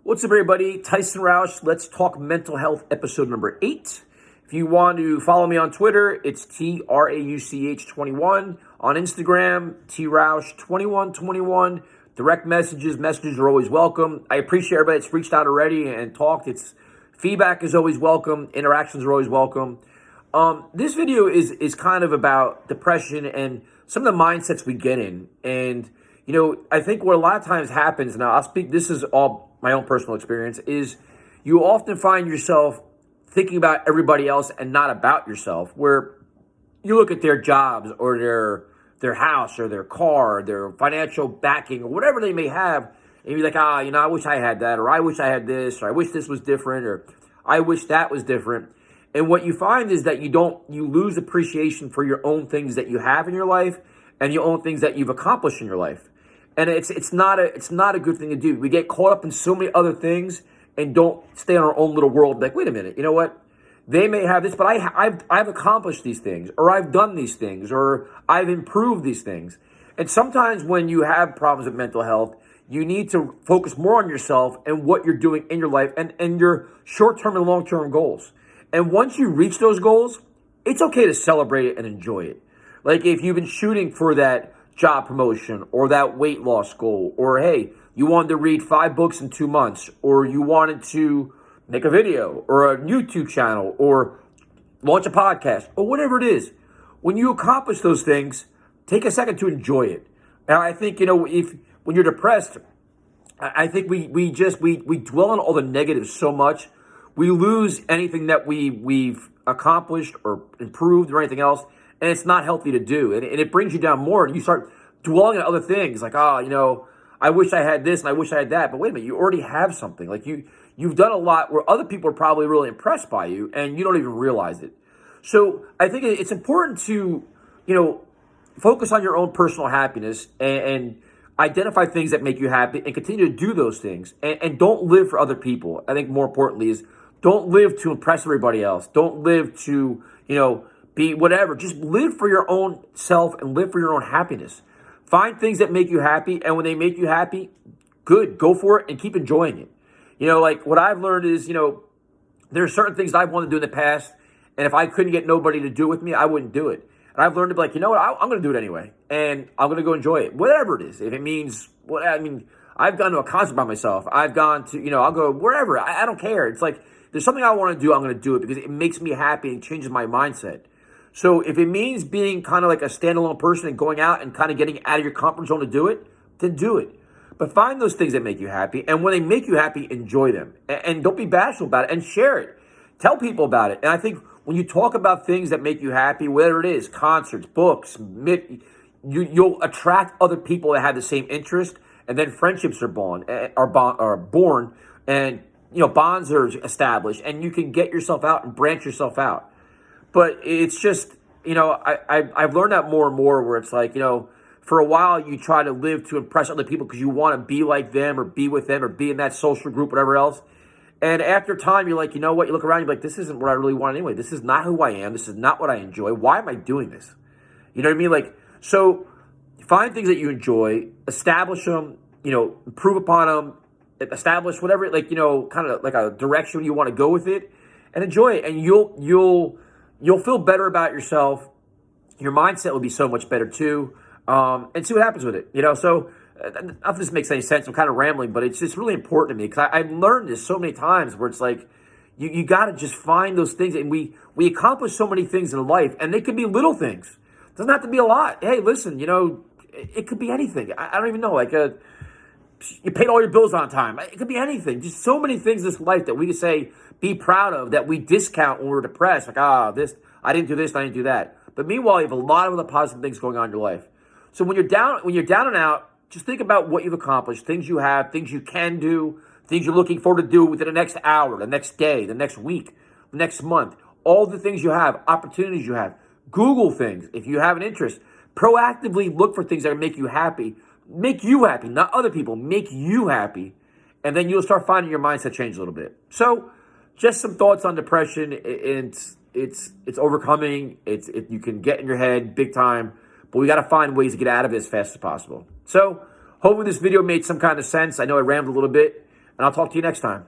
What's up, everybody? Tyson Roush. Let's talk mental health, episode number 8. If you want to follow me on Twitter, it's TRAUCH21. On Instagram, TRoush2121. Direct messages are always welcome. I appreciate everybody that's reached out already and talked. Feedback is always welcome. Interactions are always welcome. This video is kind of about depression and some of the mindsets we get in. And, I think what a lot of times happens, now this is all my own personal experience, is you often find yourself thinking about everybody else and not about yourself, where you look at their jobs or their house or their car, their financial backing or whatever they may have, and you're like, I wish I had that, or I wish I had this, or I wish this was different, or I wish that was different. And what you find is that you lose appreciation for your own things that you have in your life and your own things that you've accomplished in your life. And it's not a good thing to do. We get caught up in so many other things and don't stay in our own little world. Like, wait a minute, you know what? They may have this, but I've accomplished these things, or I've done these things, or I've improved these things. And sometimes when you have problems with mental health, you need to focus more on yourself and what you're doing in your life and your short-term and long-term goals. And once you reach those goals, it's okay to celebrate it and enjoy it. Like if you've been shooting for that job promotion or that weight loss goal, or hey, you wanted to read 5 books in 2 months, or you wanted to make a video or a YouTube channel or launch a podcast or whatever it is. When you accomplish those things, take a second to enjoy it. And I think, when you're depressed, I think we dwell on all the negatives so much, we lose anything that we've accomplished or improved or anything else. And it's not healthy to do. And it brings you down more. And you start dwelling on other things like, I wish I had this and I wish I had that. But wait a minute, you already have something. Like you've done a lot where other people are probably really impressed by you and you don't even realize it. So I think it's important to, focus on your own personal happiness and identify things that make you happy and continue to do those things. And don't live for other people. I think more importantly is don't live to impress everybody else. Don't live to, be whatever. Just live for your own self and live for your own happiness. Find things that make you happy, and when they make you happy, good, go for it and keep enjoying it. Like what I've learned is, there are certain things I've wanted to do in the past, and if I couldn't get nobody to do it with me, I wouldn't do it. And I've learned to be like, I'm going to do it anyway, and I'm going to go enjoy it, whatever it is. If it means, I've gone to a concert by myself. I've gone to, I'll go wherever. I don't care. It's like, there's something I want to do, I'm going to do it because it makes me happy and changes my mindset. So if it means being kind of like a standalone person and going out and kind of getting out of your comfort zone to do it, then do it. But find those things that make you happy. And when they make you happy, enjoy them. And don't be bashful about it and share it. Tell people about it. And I think when you talk about things that make you happy, whether it is concerts, books, you'll attract other people that have the same interest. And then friendships are born and, bonds are established. And you can get yourself out and branch yourself out. But it's just, I've learned that more and more where it's like, for a while you try to live to impress other people because you want to be like them or be with them or be in that social group, whatever else. And after time, you're like, you know what? You look around, you're like, this isn't what I really want anyway. This is not who I am. This is not what I enjoy. Why am I doing this? You know what I mean? Like, so find things that you enjoy, establish them, improve upon them, establish whatever, like, kind of like a direction you want to go with it and enjoy it. And you'll feel better about yourself. Your mindset will be so much better too. And see what happens with it. So I don't know if this makes any sense. I'm kind of rambling, but it's just really important to me because I've learned this so many times where it's like, you got to just find those things. And we accomplish so many things in life, and they could be little things. It doesn't have to be a lot. Hey, listen, it could be anything. I don't even know. Like, you paid all your bills on time. It could be anything. Just so many things in this life that we can say, be proud of, that we discount when we're depressed. Like, I didn't do this, I didn't do that. But meanwhile, you have a lot of other positive things going on in your life. So when you're down and out, just think about what you've accomplished, things you have, things you can do, things you're looking forward to do within the next hour, the next day, the next week, the next month. All the things you have, opportunities you have. Google things if you have an interest. Proactively look for things that make you happy, not other people, make you happy. And then you'll start finding your mindset change a little bit. So just some thoughts on depression. It's overcoming. You can get in your head big time, but we got to find ways to get out of it as fast as possible. So hopefully this video made some kind of sense. I know I rambled a little bit. and I'll talk to you next time.